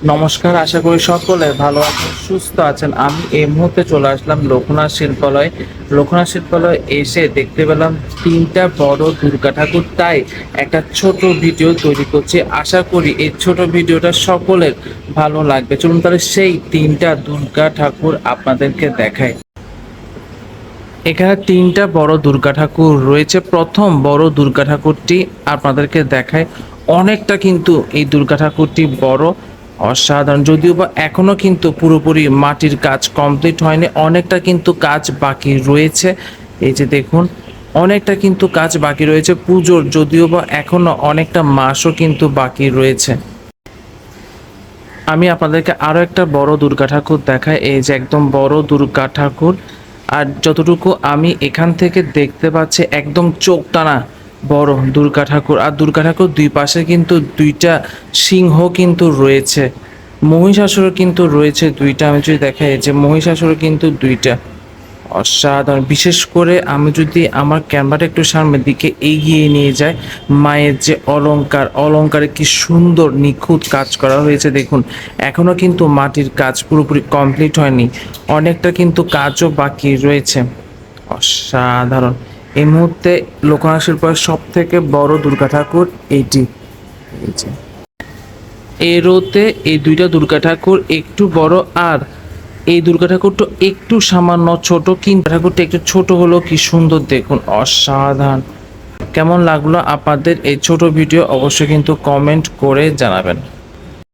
নমস্কার, আশা করি সকলে ভালো আছেন, সুস্থ আছেন। আমি এই মুহূর্তে চলে আসলাম লোকনাথ শিল্পালয়। লোকনাথ শিল্পালয় এসে দেখতে পেলাম তিনটা বড় দুর্গা ঠাকুর, তাই একটা ছোট ভিডিও তৈরি করছি। আশা করি এই ছোট ভিডিওটা সকলের ভালো লাগবে। চলুন তাহলে সেই তিনটা দুর্গা ঠাকুর আপনাদেরকে দেখাই। এখানে তিনটা বড় দুর্গা ঠাকুর রয়েছে। প্রথম বড় দুর্গা ঠাকুরটি আপনাদেরকে দেখায়। অনেকটা কিন্তু এই দুর্গা ঠাকুরটি বড়, অসাধারণ। যদিও বা এখনো কিন্তু পুরোপুরি মাটির কাজ কমপ্লিট হয়নি, অনেকটা কিন্তু কাজ বাকি রয়েছে। এই যে দেখুন, অনেকটা কিন্তু কাজ বাকি রয়েছে পুজোর, যদিও বা এখনো অনেকটা মাসও কিন্তু বাকি রয়েছে। আমি আপনাদেরকে আরও একটা বড় দুর্গা ঠাকুর দেখাই। এই যে একদম বড় দুর্গা ঠাকুর, আর যতটুকু আমি এখান থেকে দেখতে পাচ্ছি একদম চোখ টানা বড় দুর্গা ঠাকুর। আর দুর্গা ঠাকুর দুই পাশে কিন্তু দুইটা সিংহ কিন্তু রয়েছে, মহিষাসুরও কিন্তু রয়েছে দুইটা। আমি যদি দেখাই যে মহিষাসুরও কিন্তু দুইটা, অসাধারণ। বিশেষ করে আমি যদি আমার ক্যামেরাটা একটু সামনের দিকে এগিয়ে নিয়ে যাই, মায়ের যে অলংকারে কি সুন্দর নিখুঁত কাজ করা হয়েছে দেখুন। এখনো কিন্তু মাটির কাজ পুরোপুরি কমপ্লিট হয়নি, অনেকটা কিন্তু কাজও বাকি রয়েছে। অসাধারণ। এই মুহূর্তে লোকনাথ শিল্পের সব থেকে বড় দুর্গা ঠাকুর এইটি। এই যে এরোতে এই দুইটা দুর্গা ঠাকুর একটু বড়, আর এই দুর্গা ঠাকুরটা একটু সামান্য ছোট, কিন্তু ঠাকুরটা একটু ছোট হলো কি সুন্দর দেখুন, অসাধারণ। কেমন লাগলো আপনাদের এই ছোট ভিডিও অবশ্যই কিন্তু কমেন্ট করে জানাবেন।